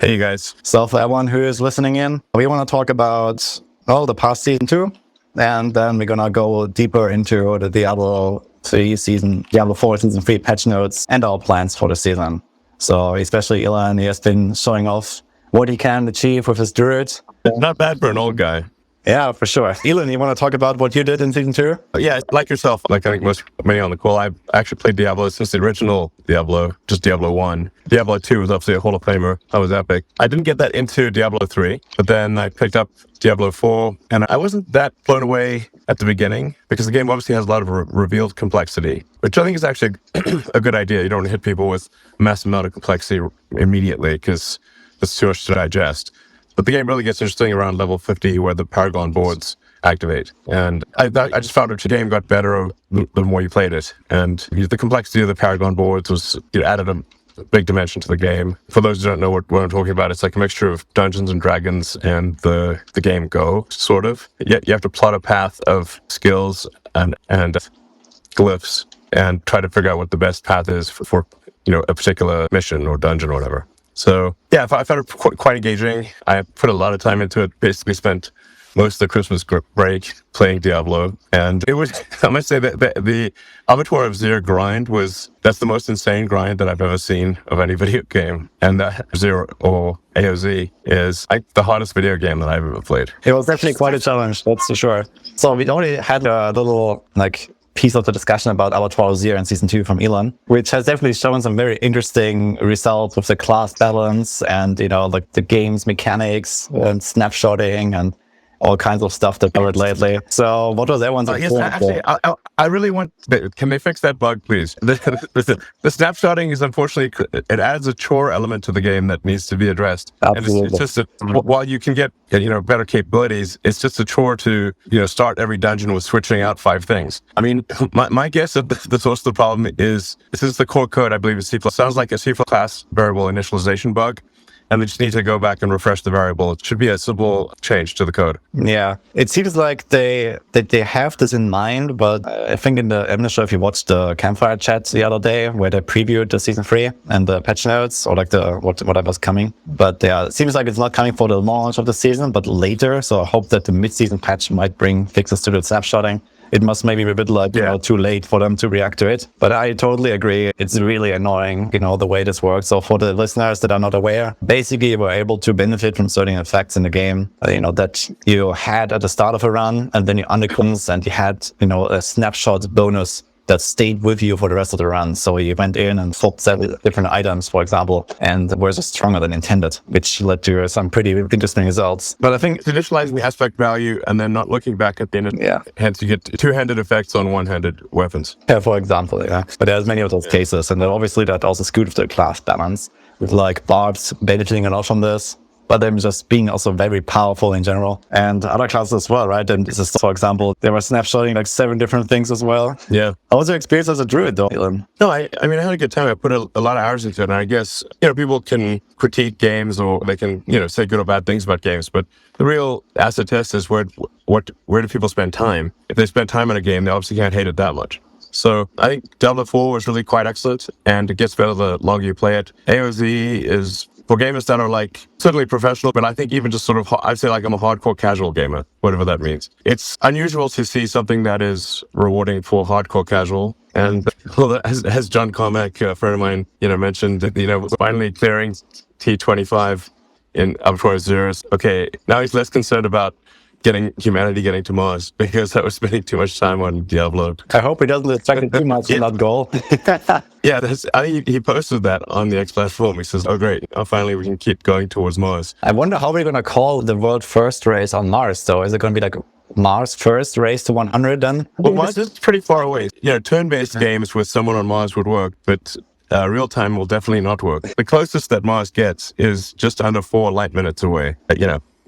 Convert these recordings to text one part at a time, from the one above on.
Hey, you guys. So for everyone who is listening in, we want to talk about, the past season 2. And then we're going to go deeper into the Diablo 4 Season 3 patch notes and our plans for the season. So especially Elon, he has been showing off what he can achieve with his druid. Not bad for an old guy. Yeah, for sure. Elon, you want to talk about what you did in Season 2? Yeah, like yourself, like I think many on the call, I've actually played Diablo since the original Diablo, just Diablo 1. Diablo 2 was obviously a Hall of Famer. That was epic. I didn't get that into Diablo 3, but then I picked up Diablo 4, and I wasn't that blown away at the beginning because the game obviously has a lot of revealed complexity, which I think is actually a good idea. You don't want to hit people with a massive amount of complexity immediately because it's too much to digest. But the game really gets interesting around level 50 where the Paragon boards activate. And I just found that the game got better the more you played it. And the complexity of the Paragon boards was added a big dimension to the game. For those who don't know what I'm talking about, it's like a mixture of Dungeons and Dragons and the game Go, sort of. Yet you have to plot a path of skills and glyphs and try to figure out what the best path is for a particular mission or dungeon or whatever. So, yeah, I found it quite engaging. I put a lot of time into it, basically spent most of the Christmas break playing Diablo. And it was, I must say that the Avatar of Zero grind that's the most insane grind that I've ever seen of any video game. And that Zero or AOZ is the hardest video game that I've ever played. It was definitely quite a challenge, that's for sure. So we already had a little, piece of the discussion about Avatar Zero in Season 2 from Elon, which has definitely shown some very interesting results with the class balance and, the game's mechanics and snapshotting and all kinds of stuff that I read lately. So what was everyone's actually, I really want... Can they fix that bug, please? The snapshotting is, unfortunately, it adds a chore element to the game that needs to be addressed. Absolutely. And it's just while you can get better capabilities, it's just a chore to start every dungeon with switching out 5 things. I mean, my guess of the source of the problem is, since the core code, I believe, is C++, sounds like a C++ class variable initialization bug. And they just need to go back and refresh the variable. It should be a simple change to the code. Yeah, it seems like they have this in mind, but I think I'm not sure if you watched the campfire chat the other day where they previewed the Season 3 and the patch notes or whatever's coming. But yeah, it seems like it's not coming for the launch of the season, but later. So I hope that the mid-season patch might bring fixes to the snapshotting. It must maybe be a bit too late for them to react to it. But I totally agree. It's really annoying, the way this works. So for the listeners that are not aware, basically we're able to benefit from certain effects in the game, that you had at the start of a run, and then you undercons and you had, a snapshot bonus that stayed with you for the rest of the run. So you went in and swapped 7 different items, for example, and were just stronger than intended, which led to some pretty interesting results. But I think initializing the aspect value and then not looking back at the end. Yeah. Hence, you get two-handed effects on one-handed weapons. Yeah, for example, yeah. But there's many of those cases, and then obviously that also skewed with the class balance, with Barbs benefiting a lot from this, but them just being also very powerful in general. And other classes as well, right? And this is, for example, they were snapshotting 7 different things as well. Yeah. How was your experience as a druid, though, Elon? No, I mean, I had a good time. I put a lot of hours into it, and I guess, people can critique games or they can, say good or bad things about games, but the real acid test is where do people spend time? If they spend time in a game, they obviously can't hate it that much. So I think Diablo 4 was really quite excellent, and it gets better the longer you play it. AOZ is for gamers that are certainly professional, but I think even just sort of, I'd say I'm a hardcore casual gamer, whatever that means. It's unusual to see something that is rewarding for hardcore casual. And as John Carmack, a friend of mine, mentioned, finally clearing T25 in Avatar Zero. Okay, now he's less concerned about humanity getting to Mars because I was spending too much time on Diablo. I hope he doesn't distract it too much in that goal. Yeah, I think he posted that on the Xplatform. He says, oh great, finally we can keep going towards Mars. I wonder how we're going to call the world first race on Mars, though. Is it going to be Mars first race to 100 then? Well, Mars is pretty far away. Turn-based games with someone on Mars would work, but real-time will definitely not work. The closest that Mars gets is just under 4 light minutes away.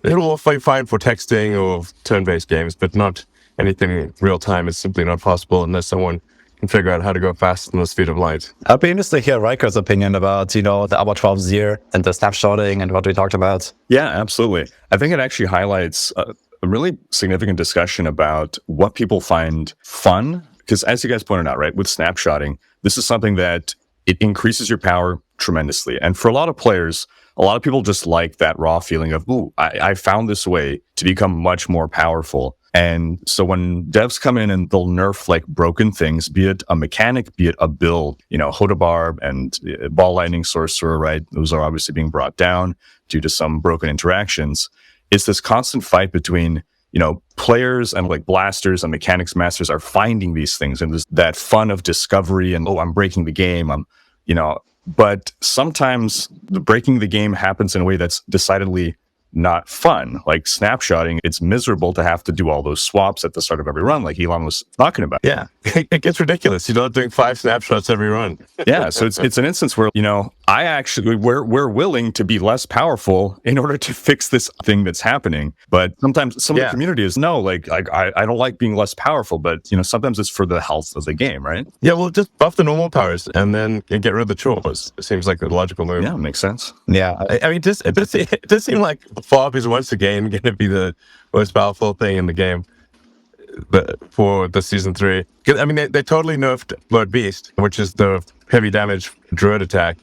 It'll be fine for texting or turn-based games, but not anything real-time. It's simply not possible unless someone can figure out how to go faster than the speed of light. I'd be interested to hear Rhyker's opinion about, the Avatar Zero and the snapshotting and what we talked about. Yeah, absolutely. I think it actually highlights a really significant discussion about what people find fun. Because as you guys pointed out, right, with snapshotting, this is something that it increases your power tremendously. And for a lot of players, a lot of people just like that raw feeling of, ooh, I found this way to become much more powerful. And so when devs come in and they'll nerf like broken things, be it a mechanic, be it a build, Hoda Barb and Ball Lightning Sorcerer, right? Those are obviously being brought down due to some broken interactions. It's this constant fight between, players and like blasters and mechanics masters are finding these things, and there's that fun of discovery and, I'm breaking the game. But sometimes the breaking the game happens in a way that's decidedly not fun. Like snapshotting, it's miserable to have to do all those swaps at the start of every run, like Elon was talking about. Yeah, it gets ridiculous. Doing 5 snapshots every run. Yeah, so it's an instance where we're willing to be less powerful in order to fix this thing that's happening. But sometimes some of the community is no, like I don't like being less powerful, but sometimes it's for the health of the game, right? Yeah, well, just buff the normal powers and then get rid of the chores. It seems like the logical move. Yeah, makes sense. Yeah. I mean, it does seem like Bob is once again going to be the most powerful thing in the game for the season 3. I mean, they totally nerfed Blood Beast, which is the heavy damage druid attack,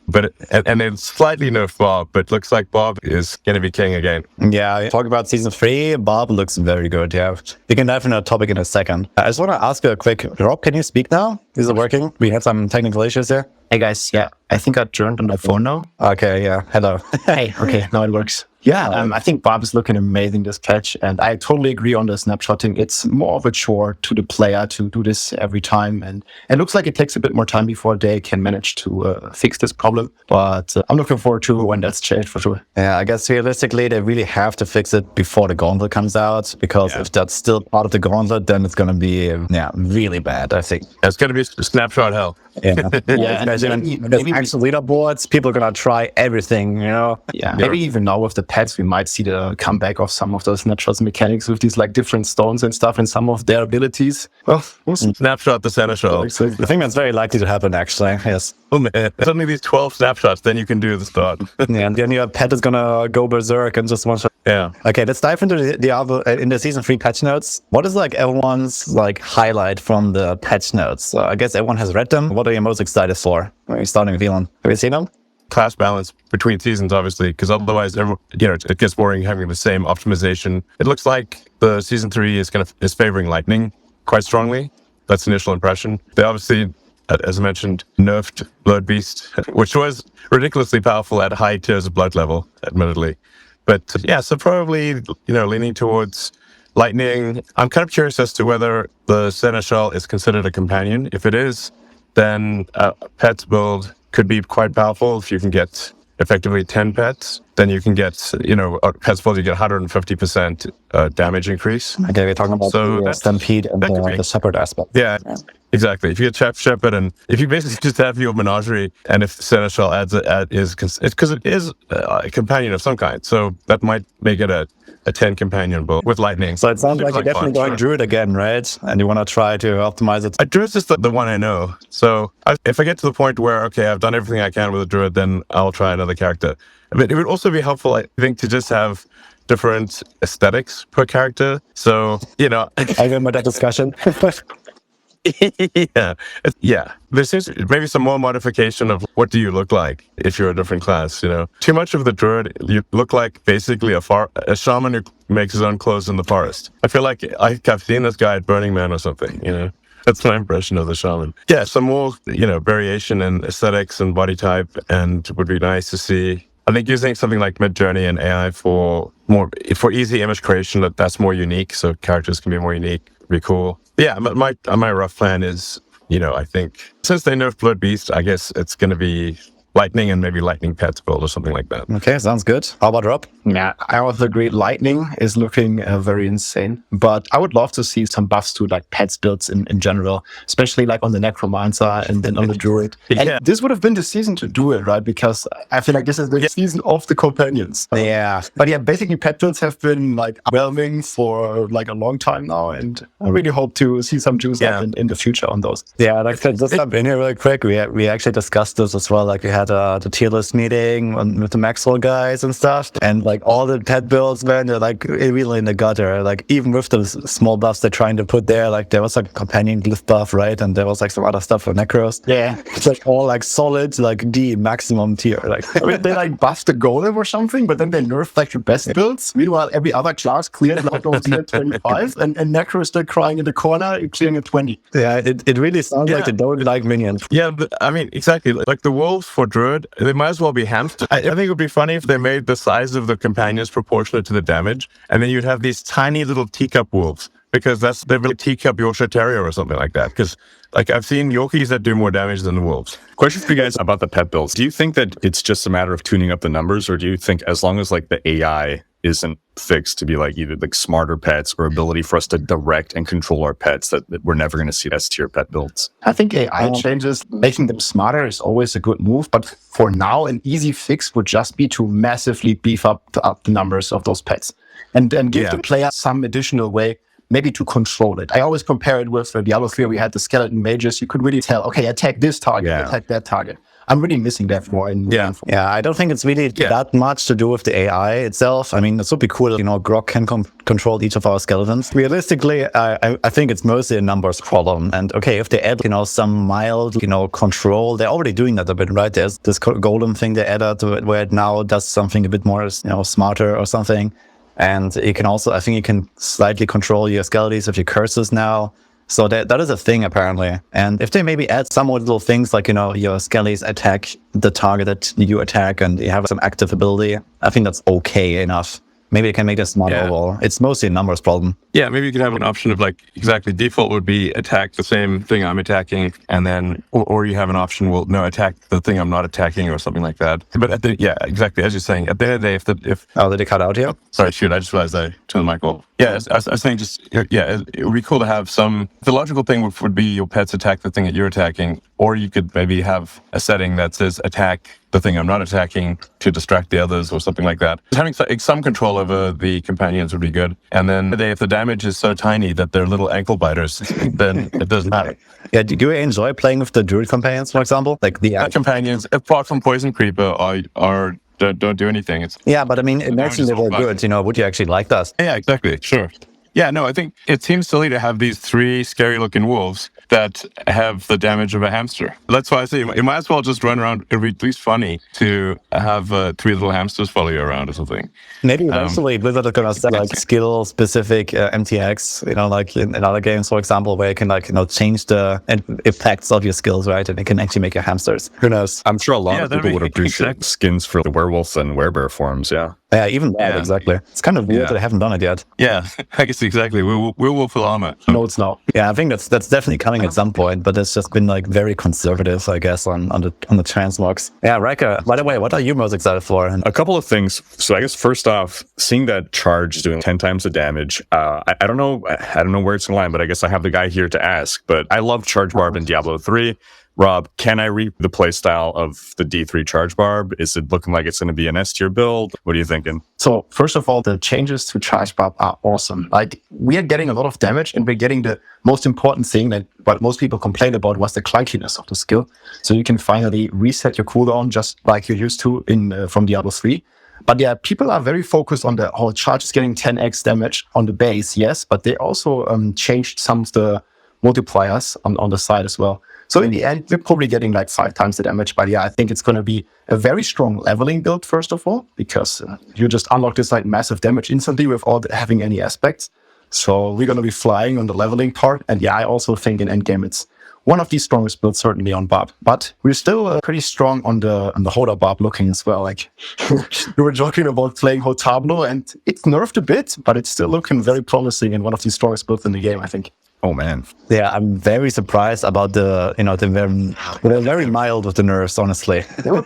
and they slightly nerfed Bob, but looks like Bob is going to be king again. Yeah, talk about season 3. Bob looks very good. Yeah, we can dive into a topic in a second. I just want to ask you a quick, Rob, can you speak now? Is it working? We had some technical issues there. Hey guys, yeah, I think I turned on my phone now. Okay, yeah, hello. Hey, okay, now it works. Yeah, I think Barb is looking amazing this patch, and I totally agree on the snapshotting. It's more of a chore to the player to do this every time, and it looks like it takes a bit more time before they can manage to fix this problem. But I'm looking forward to when that's changed for sure. Yeah, I guess realistically, they really have to fix it before the gauntlet comes out, because if that's still part of the gauntlet, then it's going to be really bad, I think. It's going to be snapshot hell. Yeah, Yeah, and maybe actual leaderboards, people are going to try everything, Yeah, maybe even now with the pets, we might see the comeback of some of those snapshots mechanics with these like different stones and stuff and some of their abilities. Well, we'll snapshot the seneschal. I think that's very likely to happen, actually. Yes. Oh man, suddenly these 12 snapshots, then you can do the start. Yeah, and then your pet is gonna go berserk and just one shot. Yeah. Okay, let's dive into the Diablo in the season 3 patch notes. What is like everyone's like highlight from the patch notes? I guess everyone has read them. What are you most excited for? Are you starting with Elon? Have you seen them? Class balance between seasons, obviously, because otherwise, it gets boring having the same optimization. It looks like the season 3 is favoring lightning quite strongly. That's the initial impression. They obviously, as I mentioned, nerfed Blood Beast, which was ridiculously powerful at high tiers of blood level, admittedly. But yeah, so probably, leaning towards lightning. I'm kind of curious as to whether the Seneschal is considered a companion. If it is, then a pets build could be quite powerful. If you can get effectively 10 pets, then you can get, pets build, you get 150% damage increase. Okay, we're talking about the Stampede and the Shepherd aspect. Yeah, exactly. If you get Shepherd, and if you basically just have your menagerie, and if Seneschal it's because it is a companion of some kind, so that might make it a 10 companion build with lightning. So it sounds like you're definitely going Druid again, right? And you want to try to optimize it. Druid's just the one I know. So if I get to the point where, okay, I've done everything I can with a Druid, then I'll try another character. But it would also be helpful, I think, to just have different aesthetics per character. So, I remember that discussion. Yeah. There seems maybe some more modification of what do you look like if you're a different class, Too much of the druid, you look like basically a shaman who makes his own clothes in the forest. I feel like I've seen this guy at Burning Man or something, That's my impression of the shaman. Yeah, some more, variation in aesthetics and body type, and would be nice to see. I think using something like Midjourney and AI for easy image creation, that's more unique, so characters can be more unique, would be cool. Yeah, but my rough plan is, I think since they nerfed Blood Beast, I guess it's going to be lightning and maybe lightning pets build or something like that. Okay, sounds good. How about Rob? Yeah, I also agree. Lightning is looking very insane, but I would love to see some buffs to like pets builds in general, especially like on the Necromancer and then on the Druid. Yeah. And this would have been the season to do it, right? Because I feel like this is the season of the companions. Yeah. But yeah, basically pet builds have been like overwhelming for like a long time now, and I really hope to see some juice up in the future on those. Yeah, like just jump in here really quick. We actually discussed this as well. Like we had the tier list meeting with the Maxwell guys and stuff, and like like all the pet builds, man, they're like really in the gutter. Like even with the small buffs they're trying to put there, like there was like a companion glyph buff, right? And there was like some other stuff for Necros. Yeah. It's like all like solid, like D maximum tier. Like I mean, they like buffed the golem or something, but then they nerfed like the best builds. Meanwhile, every other class cleared like those tier 25, and Necro is still crying in the corner, clearing a 20. yeah, it really sounds like they don't like minions. Yeah, I mean, exactly. Like the wolves for Druid, they might as well be hamsters. I think it would be funny if they made the size of the companions proportionate to the damage, and then you'd have these tiny little teacup wolves, because they're really teacup Yorkshire Terrier or something like that. Because like I've seen Yorkies that do more damage than the wolves. Question for you guys about the pet builds. Do you think that it's just a matter of tuning up the numbers, or do you think as long as like the AI isn't fixed to be like either like smarter pets or ability for us to direct and control our pets, that we're never going to see S tier pet builds? I think AI changes, making them smarter is always a good move. But for now, an easy fix would just be to massively beef up the numbers of those pets and give the player some additional way maybe to control it. I always compare it with Diablo 3. We had the skeleton mages. You could really tell, okay, attack this target, attack that target. I'm really missing that more. Yeah, I don't think it's really that much to do with the AI itself. I mean, it would be cool, Grok can control each of our skeletons. Realistically, I think it's mostly a numbers problem. And okay, if they add, some mild, control, they're already doing that a bit, right? There's this golem thing they added to it where it now does something a bit more, smarter or something. And you can also, I think you can slightly control your skeletons with your curses now. So that is a thing, apparently. And if they maybe add some more little things like, your skellies attack the target that you attack and you have some active ability, I think that's okay enough. Maybe you can make this smart overall. It's mostly a numbers problem. Yeah, maybe you could have an option of like, exactly, default would be attack the same thing I'm attacking, and then, or you have an option, attack the thing I'm not attacking or something like that. But exactly, as you're saying, at the end of the day, if Oh, did it cut out here? Sorry, shoot, I just realized I turned the mic off. Yeah, I was saying it would be cool to have the logical thing would be your pets attack the thing that you're attacking, or you could maybe have a setting that says attack the thing I'm not attacking to distract the others or something like that. Having some control over the companions would be good. And then if the damage is so tiny that they're little ankle biters, then it doesn't matter. Yeah, do you enjoy playing with the druid companions, for example? Like the companions, apart from Poison Creeper, don't do anything. But I mean, imagine they were good. Would you actually like that? Yeah, exactly. Sure. Yeah, no, I think it seems silly to have these 3 scary-looking wolves that have the damage of a hamster. That's why I say you might as well just run around. It would be at least funny to have 3 little hamsters follow you around or something. Maybe eventually Blizzard is going to set like skill-specific MTX, like in other games, for example, where you can change the effects of your skills, right? And it can actually make your hamsters. Who knows? I'm sure a lot of people would appreciate skins for the werewolf and werebear forms, Yeah, even that, exactly. It's kind of weird that I haven't done it yet. Yeah, I guess exactly. Werewolf with armor. No, it's not. Yeah, I think that's definitely coming at some point, but it's just been very conservative, I guess, on the transmogs. Yeah, Rhykker, by the way, what are you most excited for? A couple of things. So I guess first off, seeing that charge is doing 10 times the damage, I don't know where it's in line, but I guess I have the guy here to ask. But I love Charge Barb in Diablo 3. Rob, can I read the playstyle of the D3 Charge Barb? Is it looking like it's going to be an S tier build? What are you thinking? So first of all, the changes to Charge Barb are awesome. Like, we are getting a lot of damage, and we're getting the most important thing that what most people complained about was the clunkiness of the skill. So you can finally reset your cooldown just like you're used to from Diablo 3. But yeah, people are very focused on the whole charge is getting 10x damage on the base, yes, but they also changed some of the multipliers on the side as well. So in the end, we're probably getting 5 times the damage. But yeah, I think it's going to be a very strong leveling build, first of all, because you just unlock this massive damage instantly without having any aspects. So we're going to be flying on the leveling part. And yeah, I also think in endgame, it's one of the strongest builds, certainly on Barb. But we're still pretty strong on the Holder Barb looking as well. Like, we were joking about playing Hotablo, and it's nerfed a bit, but it's still looking very promising and one of the strongest builds in the game, I think. Oh man. Yeah, I'm very surprised about they're very mild with the nerfs, honestly. They were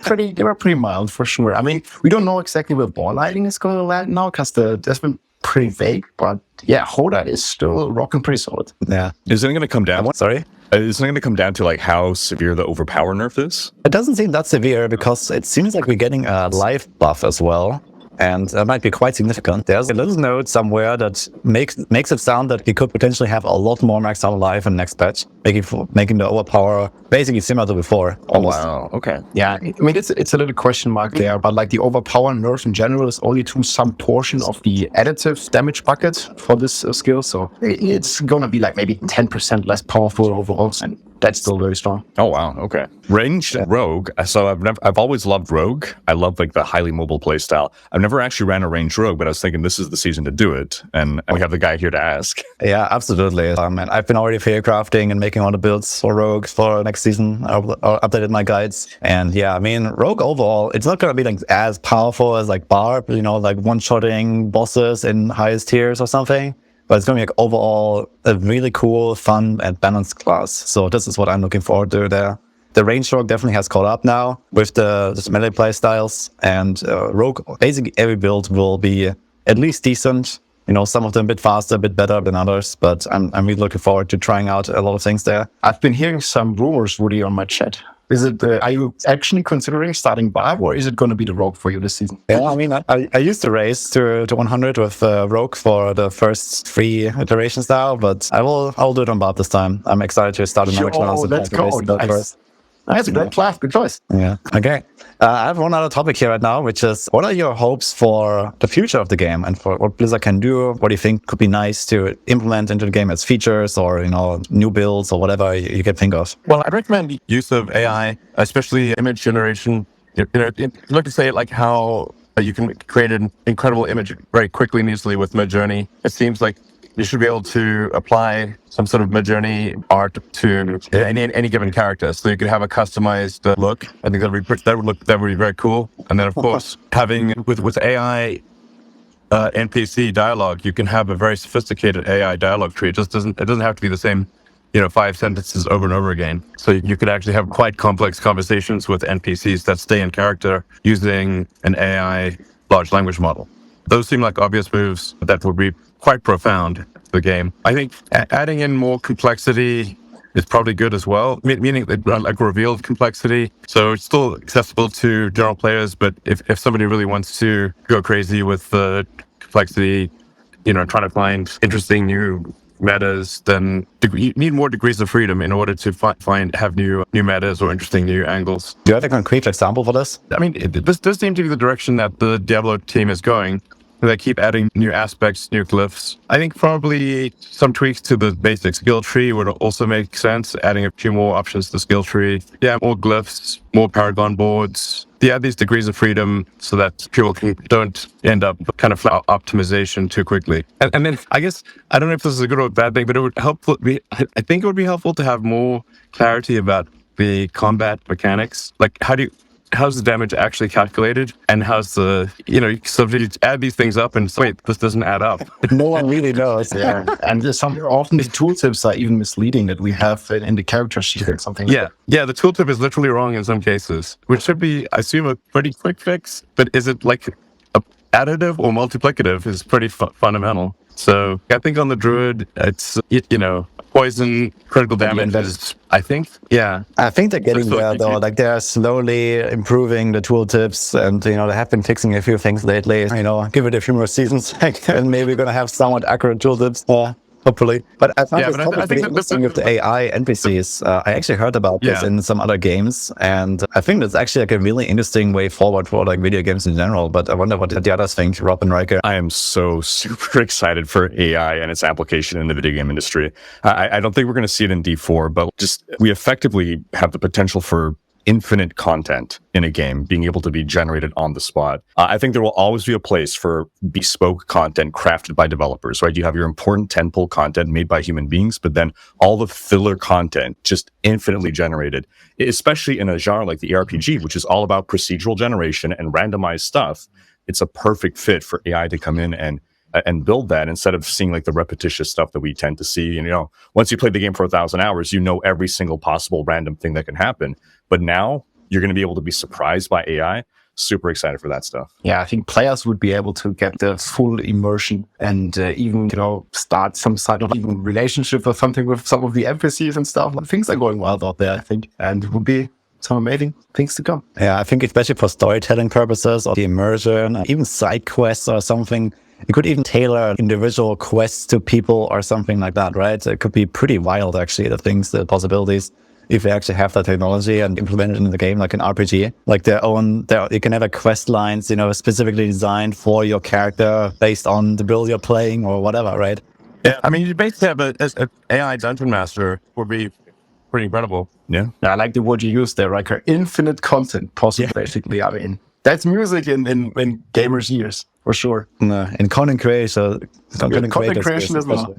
pretty mild for sure. I mean, we don't know exactly where ball lighting is going to land now because that's been pretty vague, but yeah, Hoda is still rocking pretty solid. Yeah. Is it going to come down? Sorry? Is it going to come down to how severe the overpower nerf is? It doesn't seem that severe because it seems like we're getting a life buff as well. and that might be quite significant. There's a little note somewhere that makes it sound that we could potentially have a lot more maxed out life in next patch, making the overpower basically similar to before. Almost. Wow. Okay. Yeah, I mean, it's a little question mark there, but like the overpower nerf in general is only to some portion of the additive damage bucket for this skill. So it's going to be like maybe 10% less powerful overall. And that's still very strong. Oh, wow. Okay. Ranged rogue. So I've always loved rogue. I love like the highly mobile playstyle. I've never actually ran a ranged rogue, but I was thinking this is the season to do it. And we have the guy here to ask. Yeah, absolutely. And I've been already fair crafting and making all the builds for rogue for next season. I updated my guides. And yeah, I mean, rogue overall, it's not going to be like as powerful as like Barb, like one-shotting bosses in highest tiers or something. But it's going to be like overall a really cool, fun, and balanced class. So this is what I'm looking forward to there. The range rogue definitely has caught up now with the melee play styles. And rogue, basically every build will be at least decent. Some of them a bit faster, a bit better than others. But I'm really looking forward to trying out a lot of things there. I've been hearing some rumors, Woody, on my chat. Is it? Are you actually considering starting Barb, or is it going to be the rogue for you this season? Yeah, I mean, I used to race to 100 with rogue for the first 3 iterations now, but I'll do it on Barb this time. I'm excited to start another class. Let's go. That's a great class. Good choice. Yeah. Okay. I have one other topic here right now, which is what are your hopes for the future of the game and for what Blizzard can do? What do you think could be nice to implement into the game as features or, new builds or whatever you can think of? Well, I'd recommend the use of AI, especially image generation. Look to say it like how you can create an incredible image very quickly and easily with Midjourney. It seems like you should be able to apply some sort of Midjourney art to any given character, so you could have a customized look. I think that would be very cool. And then, of course, having with AI NPC dialogue, you can have a very sophisticated AI dialogue tree. It doesn't have to be the same, 5 sentences over and over again. So you could actually have quite complex conversations with NPCs that stay in character using an AI large language model. Those seem like obvious moves that would be quite profound to the game. I think adding in more complexity is probably good as well, meaning like revealed complexity. So it's still accessible to general players, but if somebody really wants to go crazy with the complexity, trying to find interesting new metas, then you need more degrees of freedom in order to have new metas or interesting new angles. Do you have a concrete example for this? I mean, this does seem to be the direction that the Diablo team is going. They keep adding new aspects, new glyphs. I think probably some tweaks to the basic skill tree would also make sense, adding a few more options to the skill tree. Yeah, more glyphs, more paragon boards. Yeah, these degrees of freedom so that people don't end up kind of flat optimization too quickly. And then I guess, I don't know if this is a good or bad thing, but it would I think it would be helpful to have more clarity about the combat mechanics. Like how's the damage actually calculated, and how's the, so you add these things up and wait, this doesn't add up. No one really knows. Yeah. And often the tooltips are even misleading that we have in the character sheet or something. Yeah. Yeah, the tooltip is literally wrong in some cases, which should be, I assume, a pretty quick fix, but is it like additive or multiplicative is pretty fundamental. So I think on the Druid, it's, poison, critical damage is, I think. Yeah. I think they're getting there though. Like they're slowly improving the tooltips and, they have been fixing a few things lately. Give it a few more seasons and maybe we're going to have somewhat accurate tooltips. Hopefully. But I found this topic really interesting with the AI NPCs. I actually heard about this in some other games. And I think that's actually like a really interesting way forward for like video games in general. But I wonder what the others think, Rob and Rhykker. I am so super excited for AI and its application in the video game industry. I don't think we're going to see it in D4, but we effectively have the potential for infinite content in a game being able to be generated on the spot. I think there will always be a place for bespoke content crafted by developers, right? You have your important tentpole content made by human beings, but then all the filler content just infinitely generated, especially in a genre like the RPG, which is all about procedural generation and randomized stuff. It's a perfect fit for AI to come in and build that instead of seeing like the repetitious stuff that we tend to see. Once you play the game for 1,000 hours, every single possible random thing that can happen. But now you're going to be able to be surprised by AI. Super excited for that stuff. Yeah, I think players would be able to get the full immersion and even, start some sort of even relationship or something with some of the NPCs and stuff. Things are going wild out there, I think. And it would be some amazing things to come. Yeah, I think especially for storytelling purposes or the immersion, even side quests or something, you could even tailor individual quests to people or something like that, right? It could be pretty wild, actually, the possibilities, if they actually have that technology and implement it in the game, like an RPG, like you can have a quest lines, specifically designed for your character based on the build you're playing or whatever, right? Yeah, I mean, you basically have a AI dungeon master would be pretty incredible. Yeah. I like the word you used there, Rhykker. Infinite content possible, basically. I mean, that's music in gamers' ears, for sure. In content creation, Content creation as well.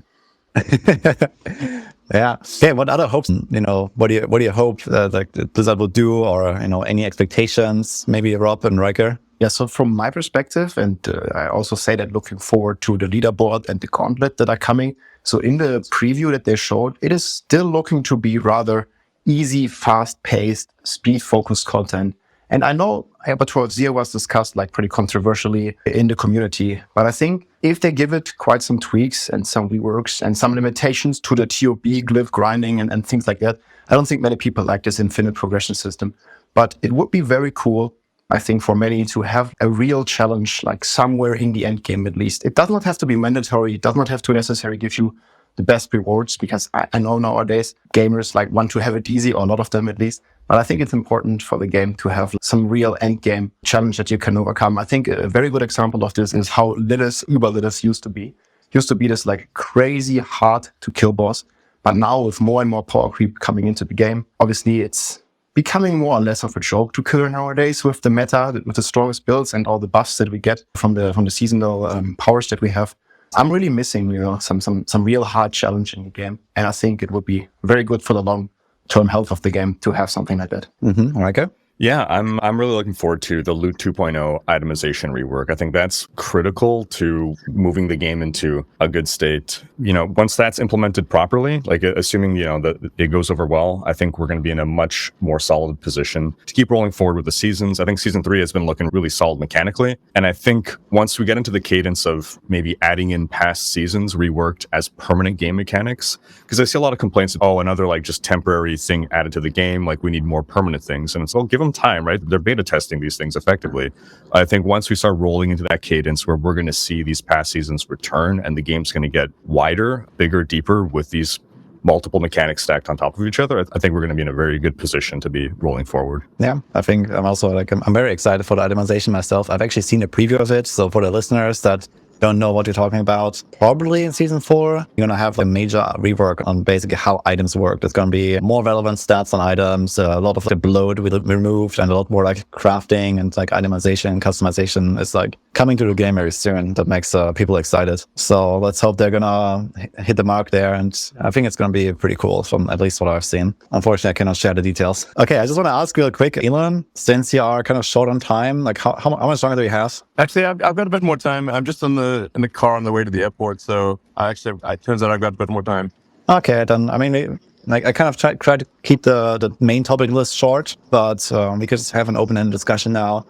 Yeah. Okay. What other hopes? What do you hope like Blizzard will do, or any expectations? Maybe Rob and Rhykker. Yeah. So from my perspective, and I also say that looking forward to the leaderboard and the gauntlet that are coming. So in the preview that they showed, it is still looking to be rather easy, fast-paced, speed-focused content. And I know Aperture Zero was discussed like pretty controversially in the community, but I think if they give it quite some tweaks and some reworks and some limitations to the TOB, glyph grinding and things like that, I don't think many people like this infinite progression system. But it would be very cool, I think, for many to have a real challenge, like somewhere in the end game at least. It does not have to be mandatory. It does not have to necessarily give you the best rewards, because I know nowadays gamers like want to have it easy, or a lot of them at least. But I think it's important for the game to have some real end game challenge that you can overcome. I think a very good example of this is how Lilith, Uber Lilith used to be. Used to be this like crazy hard to kill boss. But now with more and more power creep coming into the game, obviously it's becoming more or less of a joke to kill nowadays with the meta, with the strongest builds and all the buffs that we get from the seasonal powers that we have. I'm really missing, some real hard challenge in the game. And I think it would be very good for the long-term health of the game to have something like that. Rhykker? Yeah, I'm really looking forward to the Loot 2.0 itemization rework. I think that's critical to moving the game into a good state. Once that's implemented properly, like assuming, that it goes over well, I think we're going to be in a much more solid position to keep rolling forward with the seasons. I think season 3 has been looking really solid mechanically. And I think once we get into the cadence of maybe adding in past seasons reworked as permanent game mechanics, because I see a lot of complaints, another like just temporary thing added to the game, like we need more permanent things. And it's give them time, right? They're beta testing these things effectively. I think once we start rolling into that cadence where we're going to see these past seasons return and the game's going to get wider, bigger, deeper with these multiple mechanics stacked on top of each other, I think we're going to be in a very good position to be rolling forward. Yeah, I think I'm also I'm very excited for the itemization myself. I've actually seen a preview of it. So for the listeners that don't know what you're talking about, probably in season 4, you're going to have a major rework on basically how items work. There's going to be more relevant stats on items, a lot of the bloat will be removed, and a lot more like crafting and like itemization, customization is like coming to the game very soon. That makes people excited. So let's hope they're going to hit the mark there. And I think it's going to be pretty cool from at least what I've seen. Unfortunately, I cannot share the details. Okay, I just want to ask real quick, Elon, since you are kind of short on time, like how much longer do you have? Actually, I've got a bit more time. I'm just in the car on the way to the airport, so it turns out I've got a bit more time. Okay, then I mean, like I kind of try to keep the main topic list short, but we could just have an open-ended discussion now.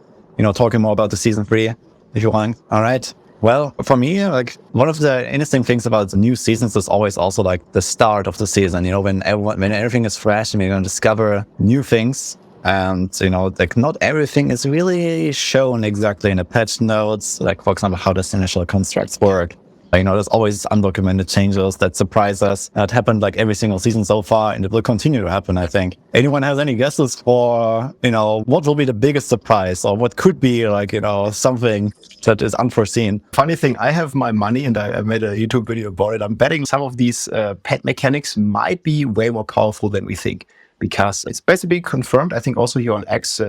Talking more about the season 3, if you want. All right. Well, for me, like one of the interesting things about the new seasons is always also like the start of the season. When everything is fresh and we're going to discover new things. And, like not everything is really shown exactly in the patch notes, like, for example, how the initial constructs work. There's always undocumented changes that surprise us. That happened like every single season so far, and it will continue to happen, I think. Anyone has any guesses for, what will be the biggest surprise, or what could be like, something that is unforeseen? Funny thing, I have my money, and I made a YouTube video about it. I'm betting some of these pet mechanics might be way more powerful than we think. Because it's basically confirmed, I think also here on X,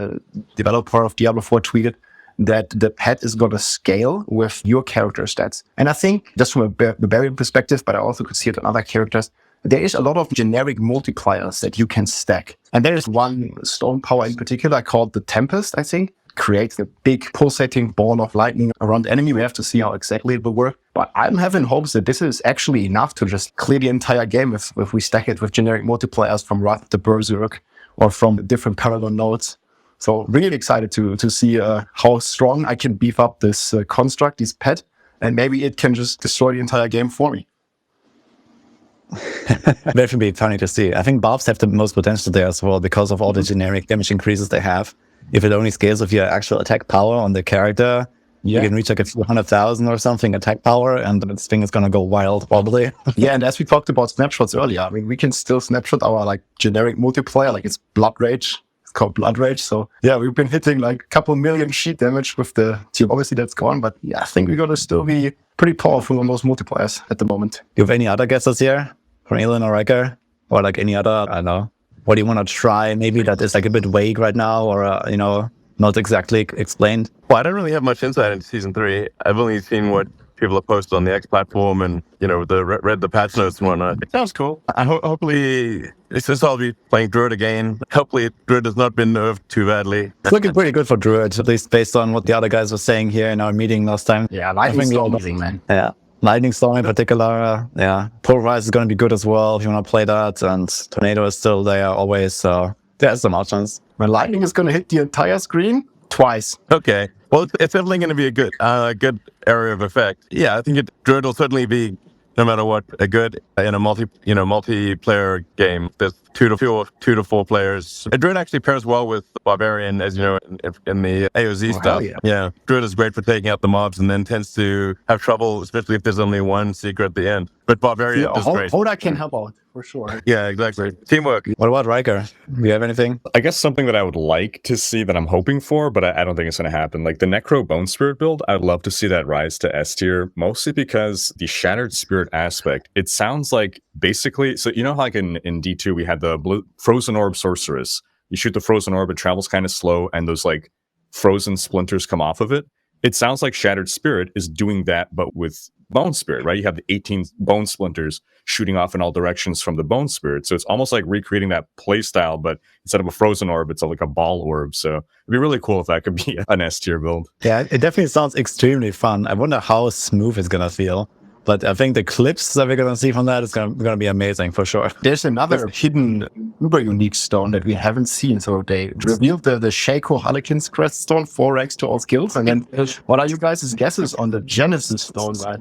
developer of Diablo 4 tweeted that the pet is going to scale with your character stats. And I think, just from a Barbarian perspective, but I also could see it on other characters, there is a lot of generic multipliers that you can stack. And there is one stone power in particular called the Tempest, I think. Creates a big pulsating ball of lightning around the enemy. We have to see how exactly it will work. But I'm having hopes that this is actually enough to just clear the entire game if we stack it with generic multipliers from Wrath the Berserk or from different parallel nodes. So really excited to see how strong I can beef up this construct, this pet, and maybe it can just destroy the entire game for me. Definitely funny to see. I think Barbs have the most potential there as well because of all the generic damage increases they have. If it only scales with your actual attack power on the character, you can reach like a few 100,000 or something attack power, and this thing is gonna go wild probably. Yeah, and as we talked about snapshots earlier, I mean, we can still snapshot our like generic multiplayer, like it's Blood Rage. It's called Blood Rage. So yeah, we've been hitting like a couple million sheet damage with the tube. Obviously that's gone, but yeah, I think we're gonna still be pretty powerful on those multipliers at the moment. Do you have any other guesses here from Elon or Rhykker? Or like any other, I don't know, what do you want to try? Maybe that is like a bit vague right now or, not exactly explained. Well, I don't really have much insight into season 3. I've only seen what people have posted on the Xplatform and, read the patch notes and whatnot. It sounds cool. Hopefully, since I'll be playing Druid again, hopefully Druid has not been nerfed too badly. It's looking pretty good for Druid, at least based on what the other guys were saying here in our meeting last time. Yeah, Lightning Storm amazing, man. Yeah. Lightning Storm in particular, Pulverize is going to be good as well if you want to play that, and Tornado is still there always, so there's some options. When Lightning is going to hit the entire screen twice. Okay. Well, it's definitely going to be a good area of effect. Yeah, I think Druid will certainly be, no matter what, a good in a multiplayer game. There's 2 to 4 players. And Druid actually pairs well with Barbarian, as you know, in the AOZ stuff. Yeah. Druid is great for taking out the mobs and then tends to have trouble, especially if there's only one secret at the end. But Barbarian is great. Hoda can help out, for sure. Yeah, exactly. Teamwork. What about Rhykker? Do you have anything? I guess something that I would like to see that I'm hoping for, but I don't think it's going to happen. Like the Necro Bone Spirit build, I'd love to see that rise to S tier, mostly because the Shattered Spirit aspect, it sounds like basically, so like in D2, we had the Frozen Orb Sorceress. You shoot the Frozen Orb, it travels kind of slow, and those like frozen splinters come off of it. It sounds like Shattered Spirit is doing that, but with Bone Spirit, right? You have the 18 bone splinters shooting off in all directions from the Bone Spirit. So it's almost like recreating that playstyle, but instead of a frozen orb, it's like a ball orb. So it'd be really cool if that could be an S tier build. Yeah, it definitely sounds extremely fun. I wonder how smooth it's going to feel. But I think the clips that we're going to see from that is going to be amazing for sure. There's another hidden, uber unique stone that we haven't seen. So they revealed the Shaco Harlequin's Crest Stone, 4x to all skills. And then what are you guys' guesses on the Genesis Stone, right?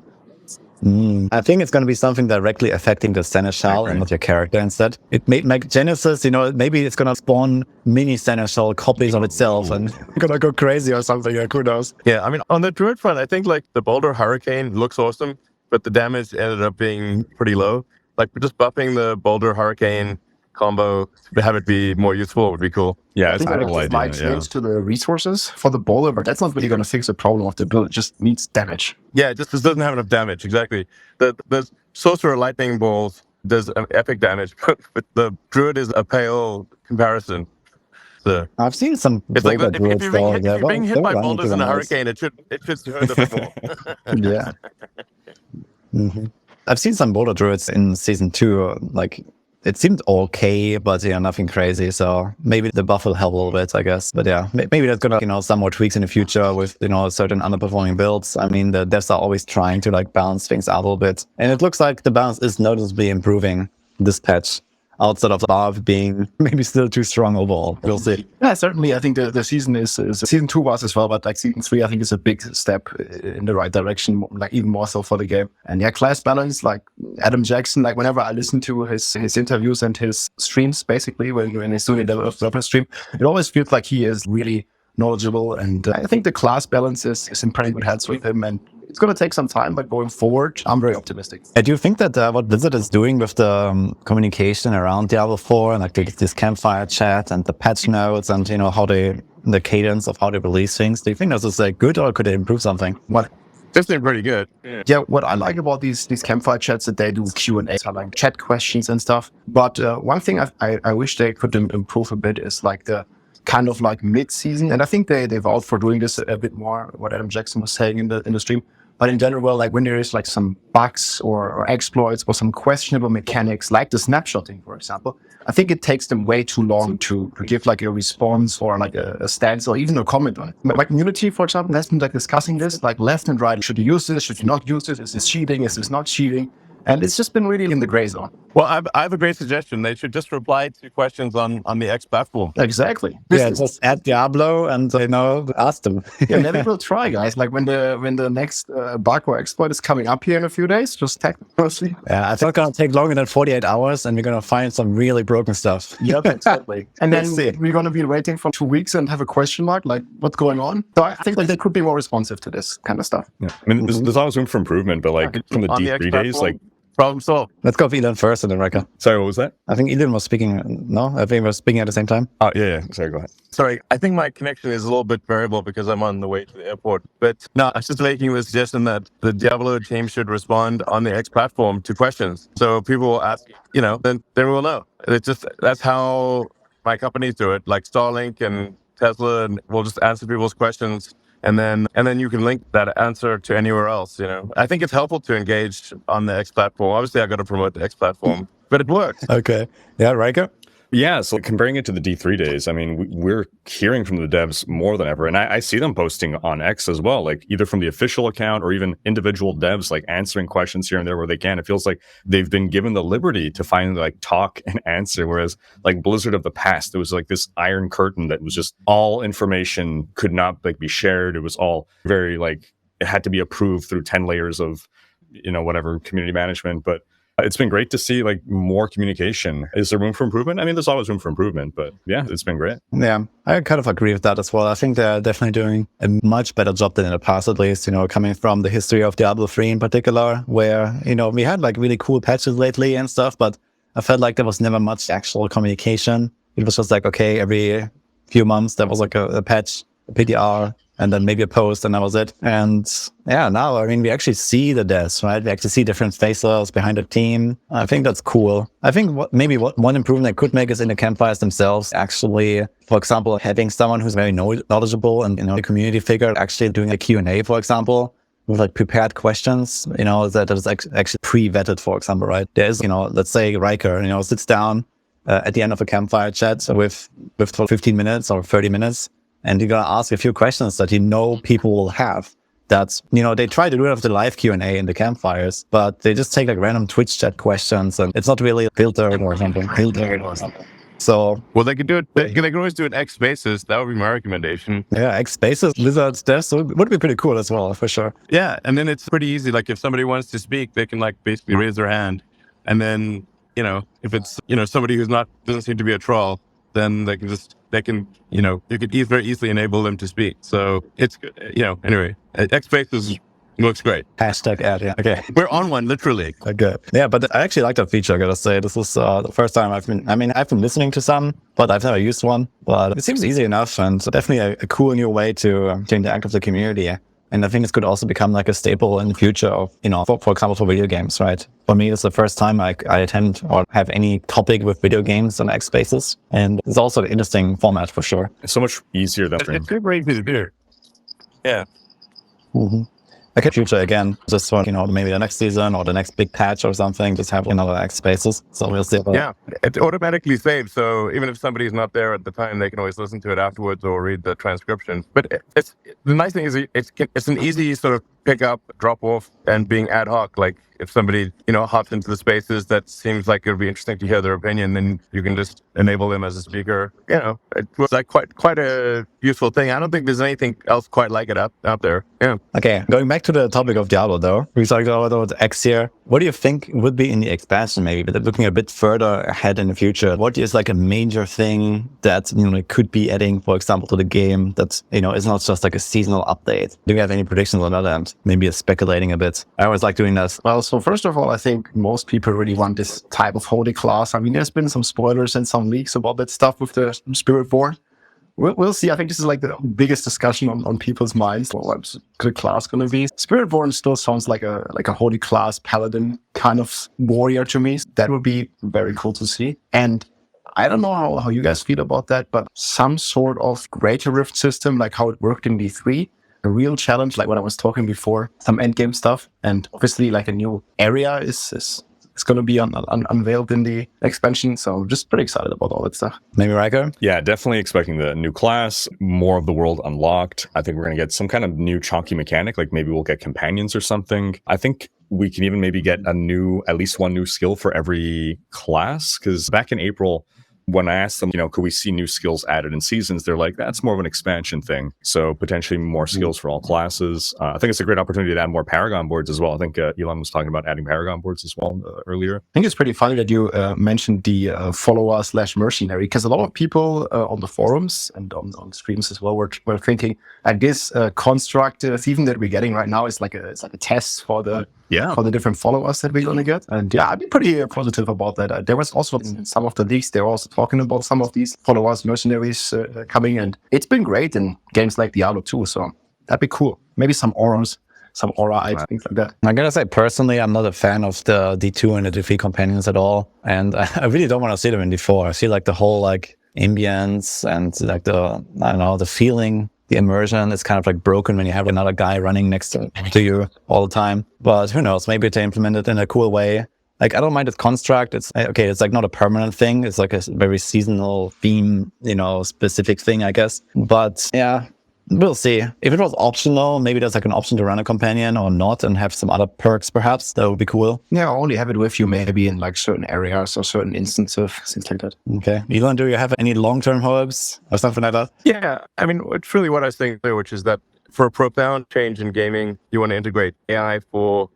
I think it's going to be something directly affecting the Seneschal and not your character instead. It may make Genesis, maybe it's going to spawn mini Seneschal copies of itself and going to go crazy or something. Who knows? Yeah, I mean, on the Druid front, I think like the Boulder Hurricane looks awesome, but the damage ended up being pretty low. Like just buffing the Boulder Hurricane combo to have it be more useful would be cool. Yeah, I think that might change to the resources for the Boulder, but that's not really going to fix the problem of the build. It just needs damage. Yeah, it just doesn't have enough damage. Exactly. The Sorcerer Lightning Balls does epic damage, but the Druid is a pale comparison. So I've seen some. It's like if you're being hit by boulders in a hurricane, it should hurt a bit more. Yeah. Mm-hmm. I've seen some Boulder Druids in season 2, like. It seemed okay, but nothing crazy. So maybe the buff will help a little bit, I guess. But yeah, maybe there's gonna, some more tweaks in the future with, certain underperforming builds. I mean, the devs are always trying to like balance things out a little bit. And it looks like the balance is noticeably improving this patch. Outside of Barb being maybe still too strong overall. We'll see. Yeah, certainly. I think the season is season 2 was as well, but like season 3, I think is a big step in the right direction, like even more so for the game. And yeah, class balance, like Adam Jackson, like whenever I listen to his interviews and his streams, basically when he's doing a developer stream, it always feels like he is really knowledgeable. And I think the class balance is in pretty good hands with him. And it's going to take some time, but going forward, I'm very optimistic. Do you think that what Blizzard is doing with the communication around Diablo 4 and like this campfire chat and the patch notes and how the cadence of how they release things, do you think this is like good or could it improve something? What? Definitely pretty good. Yeah, what I like about these campfire chats that they do Q&A, like chat questions and stuff. But one thing I wish they could improve a bit is like the kind of like mid-season, and I think they vowed for doing this a bit more, what Adam Jackson was saying in the stream. But in general, like when there is like some bugs or exploits or some questionable mechanics, like the snapshotting, for example, I think it takes them way too long to give like a response or like a stance or even a comment on it. My community, for example, has been like discussing this, like left and right. Should you use this? Should you not use this? Is this cheating? Is this not cheating? And it's just been really in the gray zone. Well, I have a great suggestion. They should just reply to questions on the Xplatform. Exactly. Yeah, just add Diablo and ask them. Yeah, maybe we'll try, guys. Like when the next bug or exploit is coming up here in a few days, just tag them closely. Yeah, it's not gonna take longer than 48 hours, and we're gonna find some really broken stuff. Yep, exactly. And then we're going to be waiting for 2 weeks and have a question mark, like what's going on. So I think like they could be more responsive to this kind of stuff. Yeah. I mean, there's always room for improvement, but like from the On the D3 days, like problem solved. Let's go for Elon first and then Rhykker. sorry, what was that? I think Elon was speaking. No, I think we were speaking at the same time. Oh yeah. Sorry, go ahead. Sorry, I think my connection is a little bit variable because I'm on the way to the airport. But no, I was just making the suggestion that the Diablo team should respond on the X platform to questions. So people will ask, then we'll know. It's just, that's how my companies do it, like Starlink and Tesla, and we'll just answer people's questions. And then you can link that answer to anywhere else, I think it's helpful to engage on the X platform. Obviously, I got to promote the X platform, but it works. Okay. Yeah, Rhykker? Yeah, so comparing it to the D3 days, I mean, we're hearing from the devs more than ever. And I see them posting on X as well, like either from the official account or even individual devs, like answering questions here and there where they can. It feels like they've been given the liberty to finally like talk and answer. Whereas like Blizzard of the past, there was like this iron curtain that was just all information could not like be shared. It was all very like, it had to be approved through 10 layers of, whatever community management. But it's been great to see like more communication. Is there room for improvement? I mean, there's always room for improvement, but yeah, it's been great. Yeah, I kind of agree with that as well. I think they're definitely doing a much better job than in the past, at least, coming from the history of Diablo 3 in particular, where, we had like really cool patches lately and stuff, but I felt like there was never much actual communication. It was just like, okay, every few months there was like a patch, a PDR, and then maybe a post, and that was it. And yeah, now, I mean, we actually see the devs, right? We actually see different faces behind the team. I think that's cool. I think one improvement I could make is in the campfires themselves. Actually, for example, having someone who's very knowledgeable and, a community figure actually doing a Q&A, for example, with like prepared questions, that is actually pre-vetted, for example, right? There's, let's say Rhykker, sits down at the end of a campfire chat with 15 minutes or 30 minutes. And you're going to ask a few questions that people will have. That's, they try to do it with the live Q&A in the campfires, but they just take like random Twitch chat questions and it's not really filtered or something. So, well, they could do it. They could always do it X Spaces. That would be my recommendation. Yeah, X Spaces, Lizard's death, so it would be pretty cool as well, for sure. Yeah, and then it's pretty easy. Like if somebody wants to speak, they can like basically raise their hand, and then if it's somebody who's doesn't seem to be a troll, then you could very easily enable them to speak. So it's good. Anyway, X Spaces looks great. Hashtag ad, yeah. Okay. We're on one, literally. Okay. Yeah, but I actually like that feature, I gotta say. This is the first time I've been listening to some, but I've never used one. But it seems easy enough and definitely a cool new way to interact with the community. And I think this could also become like a staple in the future of, for example, for video games, right? For me, it's the first time I attend or have any topic with video games on X Spaces. And it's also an interesting format for sure. It's so much easier than... It's super easy to do. Yeah. Mm-hmm. Okay, future again, just for, maybe the next season or the next big patch or something, just have another X Spaces. So we'll see about Yeah, it automatically saves. So even if somebody's not there at the time, they can always listen to it afterwards or read the transcription. But the nice thing is it's an easy sort of pick up, drop off, and being ad hoc. Like if somebody, hops into the spaces that seems like it would be interesting to hear their opinion, then you can just enable them as a speaker. It was like quite a useful thing. I don't think there's anything else quite like it out there. Yeah. Okay, going back to the topic of Diablo though, we talked about X here. What do you think would be in the expansion maybe, but looking a bit further ahead in the future? What is like a major thing that, it could be adding, for example, to the game that, is not just like a seasonal update? Do you have any predictions on that end? Maybe speculating a bit. I always like doing this. Well, so first of all, I think most people really want this type of holy class. I mean, there's been some spoilers and some leaks about that stuff with the Spirit War. We'll see. I think this is like the biggest discussion on people's minds. What's the class going to be? Spiritborn still sounds like a holy class paladin kind of warrior to me. That would be very cool to see. And I don't know how you guys feel about that, but some sort of greater rift system, like how it worked in D3, a real challenge, like what I was talking before, some endgame stuff, and obviously like a new area is going to be unveiled in the expansion. So I'm just pretty excited about all that stuff. Maybe Rhykker? Yeah, definitely expecting the new class, more of the world unlocked. I think we're going to get some kind of new chunky mechanic, like maybe we'll get companions or something. I think we can even maybe get at least one new skill for every class. Because back in April, when I asked them, could we see new skills added in seasons? They're like, that's more of an expansion thing. So potentially more skills for all classes. I think it's a great opportunity to add more Paragon boards as well. I think Elon was talking about adding Paragon boards as well earlier. I think it's pretty funny that you mentioned the follower/mercenary, because a lot of people on the forums and on streams as well were thinking like this construct theme that we're getting right now is like a test for the different followers that we're gonna get. And I'd be pretty positive about that. There was also in some of the leaks, they were also talking about some of these followers, mercenaries coming, and it's been great in games like Diablo 2. So that'd be cool. Maybe some auras, some aura eyes, things like that. I gotta say, personally, I'm not a fan of the D2 and the D3 companions at all, and I really don't want to see them in D4. I see like the whole like ambience and like the feeling. The immersion is kind of like broken when you have another guy running next to you all the time. But who knows? Maybe they implement it in a cool way. Like, I don't mind its construct. It's okay. It's like not a permanent thing. It's like a very seasonal theme, specific thing, I guess. But yeah, we'll see. If it was optional, maybe there's like an option to run a companion or not and have some other perks, perhaps. That would be cool. Yeah, only have it with you maybe in like certain areas or certain instances, things like that. Okay. Elon, do you have any long-term hopes or something like that? Yeah, I mean, it's really what I was thinking there, which is that for a profound change in gaming, you want to integrate AI for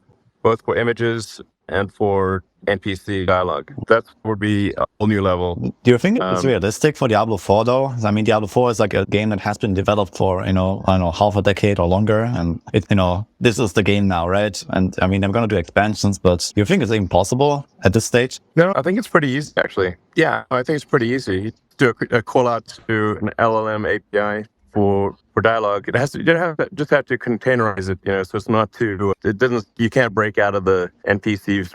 both for images and for NPC dialogue. That would be a whole new level. Do you think it's realistic for Diablo 4 though? I mean, Diablo 4 is like a game that has been developed for, I don't know, half a decade or longer. And this is the game now, right? And I mean, I'm going to do expansions, but do you think it's even possible at this stage? No, I think it's pretty easy, actually. Yeah, I think it's pretty easy. Do a call out to an LLM API for dialogue. It has to just have to containerize it, so it's not you can't break out of the NPC's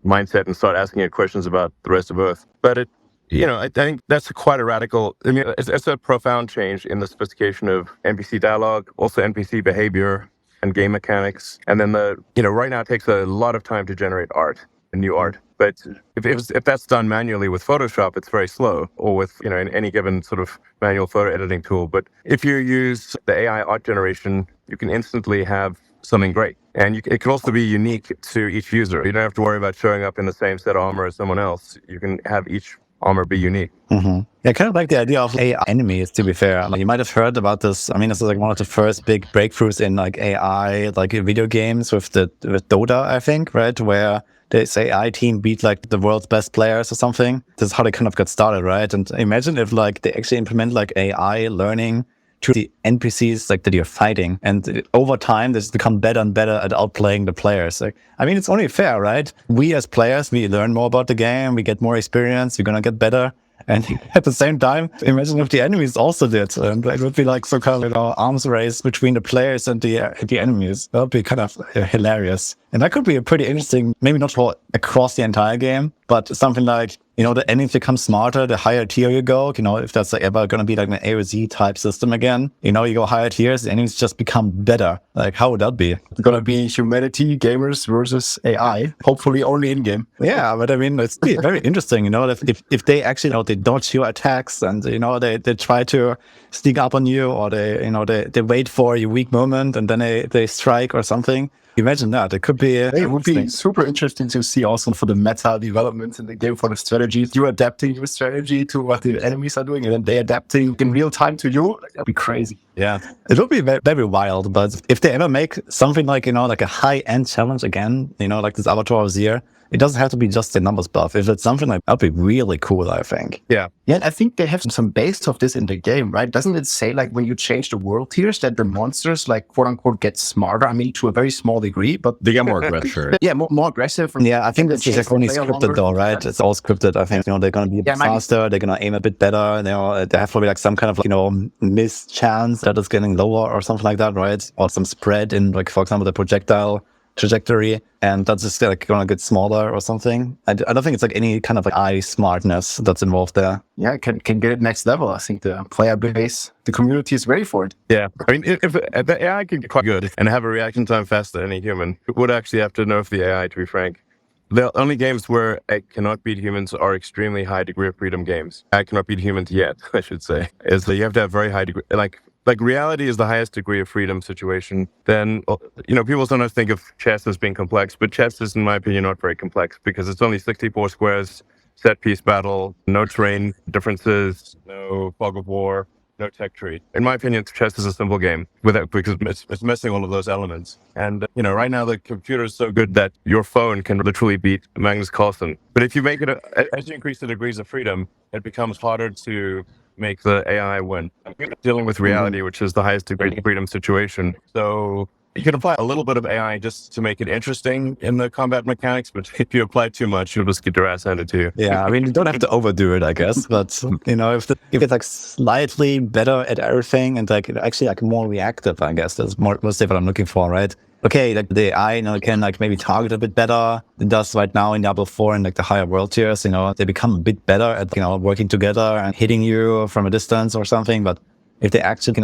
mindset and start asking it questions about the rest of Earth. But I think that's quite a radical. I mean, it's a profound change in the sophistication of NPC dialogue, also NPC behavior and game mechanics. And then right now it takes a lot of time to generate art and new art. But if that's done manually with Photoshop, it's very slow, or with in any given sort of manual photo editing tool. But if you use the AI art generation, you can instantly have something great. And it can also be unique to each user. You don't have to worry about showing up in the same set of armor as someone else. You can have each armor be unique. Mm-hmm. Yeah, I kind of like the idea of AI enemies, to be fair. Like, you might have heard about this. I mean, this is like one of the first big breakthroughs in like AI, like video games with Dota, I think, right? Where this AI team beat like the world's best players or something. This is how they kind of got started, right? And imagine if like they actually implement like AI learning to the NPCs like that you're fighting, and over time they just become better and better at outplaying the players. Like, I mean, it's only fair, right? We as players, we learn more about the game, we get more experience, we're gonna get better. And at the same time, imagine if the enemies also did. And it would be like some kind of arms race between the players and the enemies. That would be kind of hilarious. And that could be a pretty interesting, maybe not for across the entire game, but something like, the enemies become smarter the higher tier you go. If that's ever going to be like an A or Z type system again, you go higher tiers, the enemies just become better. Like, how would that be? It's going to be humanity, gamers versus AI, hopefully only in-game. Yeah, but I mean, it's very interesting, if they actually, they dodge your attacks and, they try to sneak up on you, or they wait for your weak moment and then they strike or something. Imagine that. It could be. It would be super interesting to see also for the meta developments in the game, for the strategies. You adapting your strategy to what the enemies are doing, and then they adapting in real time to you. That'd be crazy. Yeah, it would be very wild. But if they ever make something like like a high-end challenge again, like this Avatar of Zir, it doesn't have to be just the numbers buff. If it's something like that'd be really cool, I think. Yeah. Yeah, and I think they have some base of this in the game, right? Doesn't it say like when you change the world tiers that the monsters like quote unquote get smarter? I mean, to a very small degree, but they get more aggressive. Yeah, more aggressive. Yeah, I think that's just only scripted though, right? It's all scripted. I think they're gonna be a bit faster. They're gonna aim a bit better. They have probably like some kind of mischance that is getting lower or something like that, right? Or some spread in like, for example, the projectile trajectory, and that's just like gonna get smaller or something. I don't think it's like any kind of like eye smartness that's involved there. Yeah, can get it next level. I think the player base, the community is ready for it. Yeah, I mean, if the AI can get quite good and have a reaction time faster than any human, it would actually have to nerf the AI, to be frank. The only games where it cannot beat humans are extremely high degree of freedom games. I cannot beat humans yet, I should say. Is that you have to have very high degree, like like reality is the highest degree of freedom situation, then, people sometimes think of chess as being complex, but chess is, in my opinion, not very complex because it's only 64 squares, set piece battle, no terrain differences, no fog of war, no tech tree. In my opinion, chess is a simple game because it's missing all of those elements. And, right now the computer is so good that your phone can literally beat Magnus Carlsen. But if you make it, as you increase the degrees of freedom, it becomes harder to make the AI win. You're dealing with reality, which is the highest degree of freedom situation. So you can apply a little bit of AI just to make it interesting in the combat mechanics, but if you apply too much, you'll just get your ass handed to you. Yeah, I mean, you don't have to overdo it, I guess. But, if it's like slightly better at everything and like actually like more reactive, I guess that's mostly what I'm looking for, right? Okay, like the AI, can like maybe target a bit better. It does right now in Diablo 4 and like the higher world tiers, they become a bit better at, working together and hitting you from a distance or something. But if they actually,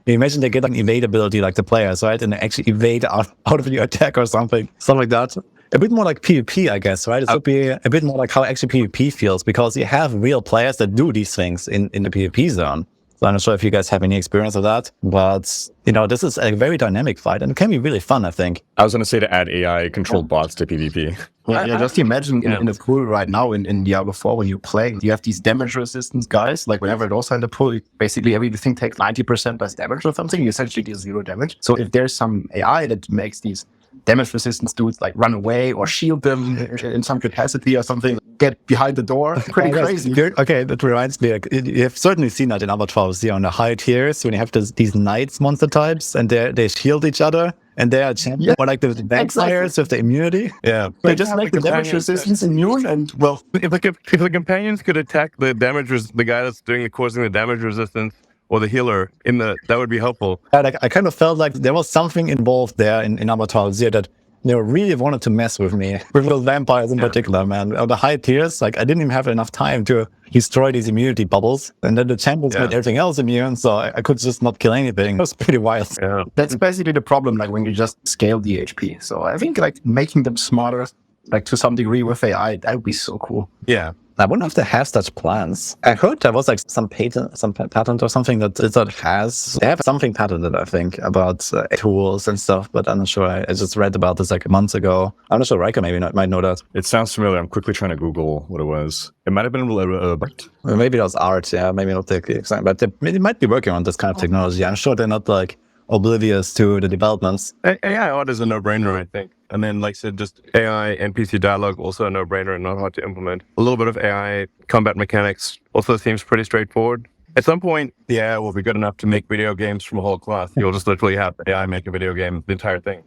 you imagine they get like an evade ability like the players, right? And they actually evade out of your attack or something like that. A bit more like PvP, I guess, right? It should be a bit more like how actually PvP feels because you have real players that do these things in the PvP zone. So I'm not sure if you guys have any experience of that, but this is a very dynamic fight and it can be really fun, I think. I was going to say to add AI controlled bots to PvP. Yeah, just imagine in the pool right now in Diablo 4 when you play, you have these damage resistance guys. Like whenever it also in the pool, basically everything takes 90% less damage or something. You essentially do 0 damage. So if there's some AI that makes these damage resistance dudes like run away or shield them in some capacity or something, get behind the door, pretty crazy. Okay, that reminds me, you have certainly seen that in other trials on the high tiers when you have these knights monster types and they shield each other. And they are champions, or like the vampires with the immunity. Yeah. They just make the damage resistance immune and, well... If the companions could attack the the guy that's causing the damage resistance, or the healer that would be helpful. I kind of felt like there was something involved there in Avatar Zero that they really wanted to mess with me, with the vampires in particular, man. On the high tiers, like I didn't even have enough time to destroy these immunity bubbles, and then the champions made everything else immune, so I could just not kill anything. It was pretty wild. Yeah. That's basically the problem, like when you just scale the HP. So I think like making them smarter, like to some degree with AI, that would be so cool. Yeah. I wonder if they have such plans. I heard there was like some patent or something that they have something patented, I think, about tools and stuff, but I'm not sure. I just read about this like months ago. I'm not sure Rhykker might know that. It sounds familiar. I'm quickly trying to Google what it was. It might have been maybe that was art, yeah, maybe not the exact, but they might be working on this kind of technology. I'm sure they're not like oblivious to the developments. AI art is a no-brainer, I think. And then, like I said, just AI NPC dialogue, also a no-brainer and not hard to implement. A little bit of AI combat mechanics also seems pretty straightforward. At some point, the AI will be good enough to make video games from a whole cloth. You'll just literally have AI make a video game, the entire thing.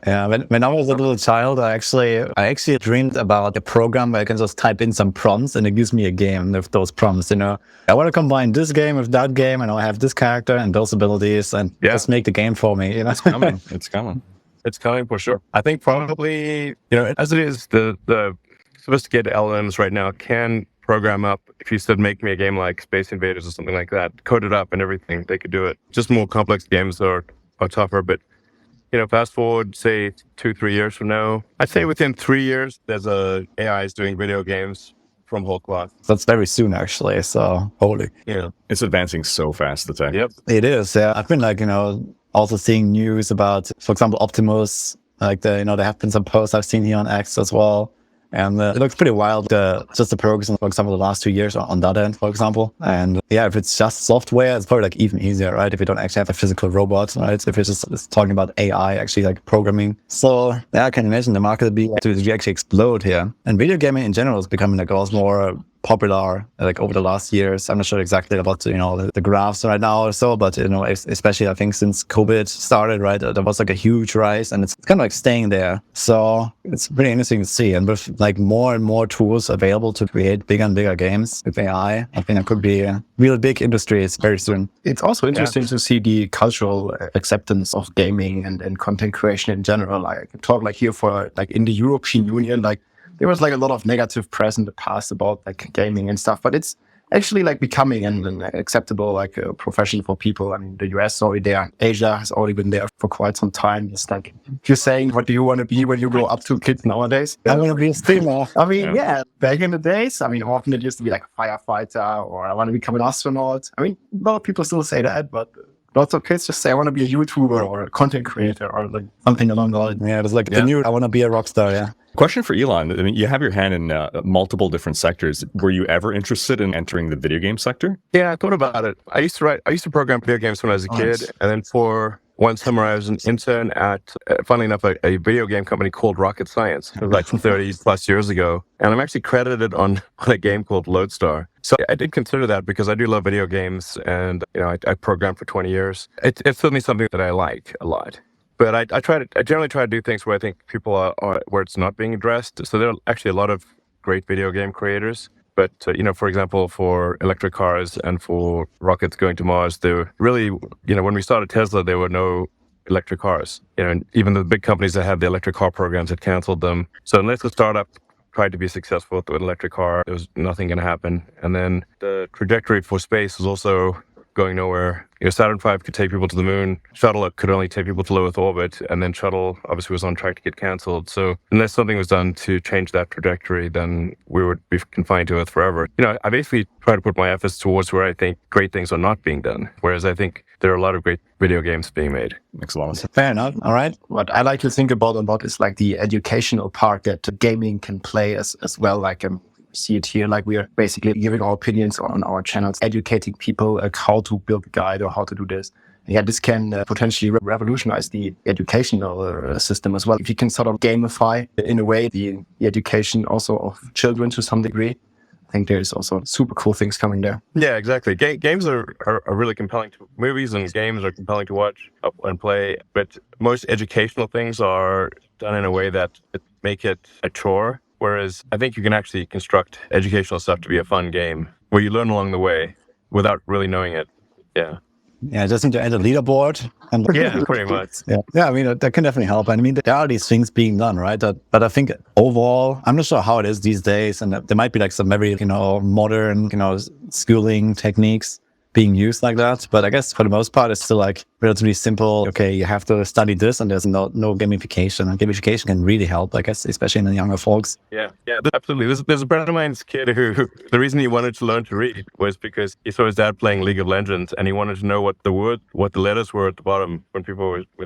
Yeah, when I was a little child, I actually dreamed about a program where I can just type in some prompts and it gives me a game with those prompts, I want to combine this game with that game and I have this character and those abilities and just make the game for me, It's coming. It's coming. It's coming for sure. I think probably, as it is, the sophisticated LLMs right now can program up, if you said make me a game like Space Invaders or something like that, code it up and everything, they could do it. Just more complex games are tougher, but fast forward, say 2-3 years from now, I'd say within 3 years, there's AIs doing video games from whole cloth. That's very soon, actually. So, holy. Yeah. It's advancing so fast, the tech. Yep. It is, yeah. I've been also seeing news about, for example, Optimus. Like, there have been some posts I've seen here on X as well. And it looks pretty wild, just the progress, for example, the last 2 years on that end, for example. And yeah, if it's just software, it's probably like even easier, right? If you don't actually have a physical robot, right? If you're just talking about AI, actually like programming. So yeah, I can imagine the market would be to actually explode here. And video gaming in general is becoming like also more popular like over the last years. I'm not sure exactly about the graphs right now or so, but especially I think since COVID started, right, there was like a huge rise and it's kind of like staying there. So it's pretty interesting to see. And with like more and more tools available to create bigger and bigger games with AI, I think it could be a real big industry very soon. It's also interesting to see the cultural acceptance of gaming and content creation in general. Like I could talk like here for like in the European Union, like there was like a lot of negative press in the past about like gaming and stuff, but it's actually like becoming an acceptable like profession for people. I mean, the US is already there. Asia has already been there for quite some time. It's like if you're saying, what do you want to be when you grow up to kids nowadays? I want to be a streamer. I mean, yeah, back in the days, I mean, often it used to be like a firefighter or I want to become an astronaut. I mean, a lot of people still say that, but Lots of kids just say, I want to be a YouTuber or a content creator or like something along the lines. Yeah, it's like the new, I want to be a rock star, yeah. Question for Elon. I mean, you have your hand in multiple different sectors. Were you ever interested in entering the video game sector? Yeah, I thought about it. I used to program video games when I was a kid. And then for one summer, I was an intern at, funnily enough, a video game company called Rocket Science. It was like 30 plus years ago. And I'm actually credited on a game called Lodestar. So I did consider that because I do love video games and, I programmed for 20 years. It's certainly something that I like a lot. But I generally try to do things where I think people are where it's not being addressed. So there are actually a lot of great video game creators. But, for example, for electric cars and for rockets going to Mars, there really, when we started Tesla, there were no electric cars. And even the big companies that had the electric car programs had canceled them. So unless the startup tried to be successful with an electric car, there was nothing going to happen. And then the trajectory for space was also going nowhere. Saturn V could take people to the moon. Shuttle could only take people to low Earth orbit, and then Shuttle obviously was on track to get canceled. So unless something was done to change that trajectory, then we would be confined to Earth forever. I basically try to put my efforts towards where I think great things are not being done, whereas I think there are a lot of great video games being made. Makes a lot of sense. Fair enough. All right. What I like to think about a lot is like the educational part that gaming can play as well. Like see it here, like we are basically giving our opinions on our channels, educating people like how to build a guide or how to do this. Yeah, this can potentially revolutionize the educational system as well. If you can sort of gamify in a way the education also of children to some degree, I think there's also super cool things coming there. Yeah, exactly. Games are really compelling. Movies and games are compelling to watch and play, but most educational things are done in a way that make it a chore. Whereas I think you can actually construct educational stuff to be a fun game where you learn along the way without really knowing it. Yeah. Yeah, just need to add a leaderboard. And yeah, pretty much. Yeah, I mean, that can definitely help. I mean, there are these things being done, right? But I think overall, I'm not sure how it is these days. And there might be like some very, modern, schooling techniques being used like that. But I guess for the most part, it's still like relatively simple. Okay, you have to study this and there's no gamification. And gamification can really help, I guess, especially in the younger folks. Yeah, absolutely. There's a friend of mine's kid who the reason he wanted to learn to read was because he saw his dad playing League of Legends and he wanted to know what the letters were at the bottom when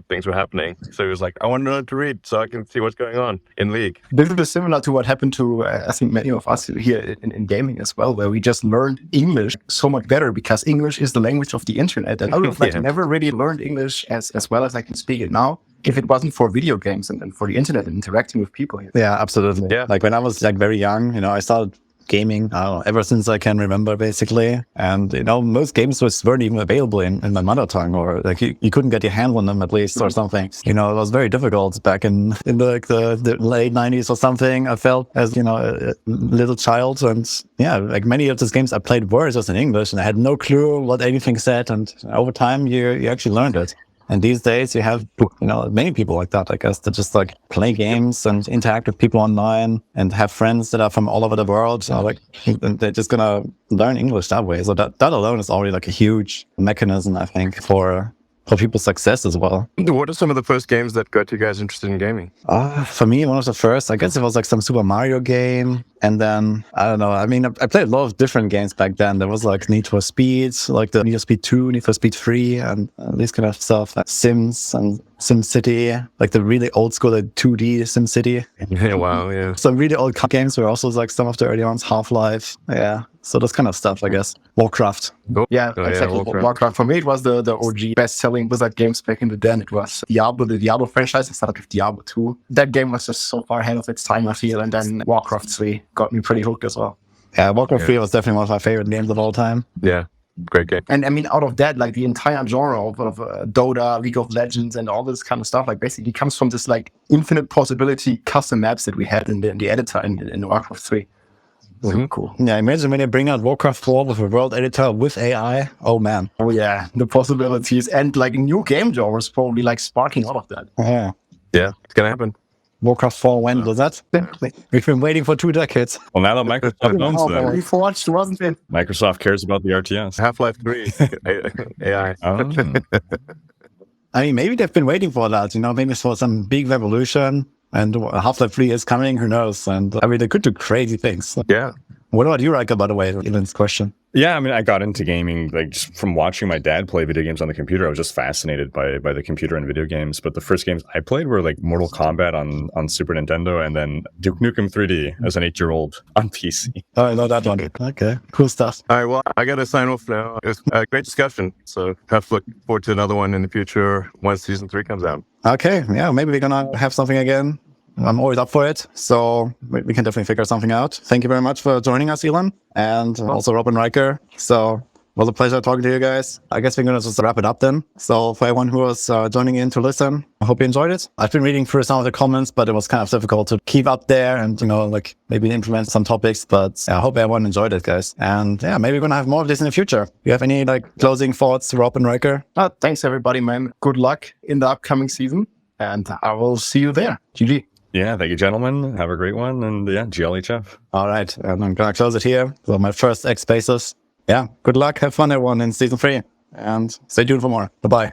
things were happening. So he was like, I want to learn to read so I can see what's going on in League. This is similar to what happened to, I think, many of us here in gaming as well, where we just learned English so much better because English is the language of the internet. And I would have never really learned English as well as I can speak it now if it wasn't for video games and for the internet and interacting with people here. Yeah, absolutely. Yeah. Like when I was like very young, I started gaming, I don't know, ever since I can remember, basically. And, most games weren't even available in my mother tongue, or like you couldn't get your hand on them at least or something. It was very difficult back in the late 90s or something. I felt as, a little child. And yeah, like many of these games I played were just in English and I had no clue what anything said. And over time, you actually learned it. And these days you have, many people like that, I guess, that just like play games and interact with people online and have friends that are from all over the world. So like they're just going to learn English that way. So that alone is already like a huge mechanism, I think, for people's success as well. What are some of the first games that got you guys interested in gaming? For me, one of the first, I guess it was like some Super Mario game. And then, I don't know, I mean, I played a lot of different games back then. There was like Need for Speed, like the Need for Speed 2, Need for Speed 3, and this kind of stuff, like Sims and SimCity, like the really old school, like 2D SimCity. Yeah, wow, yeah. Some really old games were also like some of the early ones, Half-Life, yeah. So this kind of stuff, I guess. Warcraft. Yeah, exactly. Warcraft. For me, it was the OG best-selling Blizzard games back in the day. It was Diablo, the Diablo franchise. I started with Diablo 2. That game was just so far ahead of its time, I feel. And then Warcraft 3 got me pretty hooked as well. Yeah, Warcraft 3 was definitely one of my favorite games of all time. Yeah, great game. And I mean, out of that, like the entire genre of Dota, League of Legends, and all this kind of stuff, like basically comes from this like infinite possibility custom maps that we had in the editor in Warcraft 3. Mm-hmm. Cool. Yeah, imagine when you bring out Warcraft 4 with a world editor with AI. Oh man. Oh yeah, the possibilities and like new game genres probably like sparking out of that. Yeah. Yeah, it's gonna happen. Warcraft 4, when was that? We've been waiting for 2 decades. Well, now that Microsoft owns them, Reforged, wasn't it? Microsoft cares about the RTS. Half-Life 3, AI. Oh. I mean, maybe they've been waiting for that, maybe for some big revolution. And Half-Life 3 is coming, who knows? And I mean, they could do crazy things. Yeah. What about you, Rhykker, by the way, Elon's question? Yeah, I mean, I got into gaming like just from watching my dad play video games on the computer. I was just fascinated by the computer and video games. But the first games I played were like Mortal Kombat on Super Nintendo, and then Duke Nukem 3D as an 8-year-old on PC. Oh, I know that one. Okay, cool stuff. All right, well, I got to sign off now. It was a great discussion. So perhaps look forward to another one in the future once season 3 comes out. Okay, yeah, maybe we're gonna have something again. I'm always up for it, so we can definitely figure something out. Thank you very much for joining us, Elon, and also Rob and Rhykker. So it was a pleasure talking to you guys. I guess we're going to just wrap it up then. So for everyone who was joining in to listen, I hope you enjoyed it. I've been reading through some of the comments, but it was kind of difficult to keep up there and, like maybe implement some topics. But yeah, I hope everyone enjoyed it, guys. And yeah, maybe we're going to have more of this in the future. You have any closing thoughts, Rob and Rhykker? Thanks, everybody, man. Good luck in the upcoming season, and I will see you there. GG. Yeah, thank you, gentlemen. Have a great one. And yeah, GLHF. All right. And I'm going to close it here. So my first X Spaces. Yeah. Good luck. Have fun, everyone, in season 3. And stay tuned for more. Bye-bye.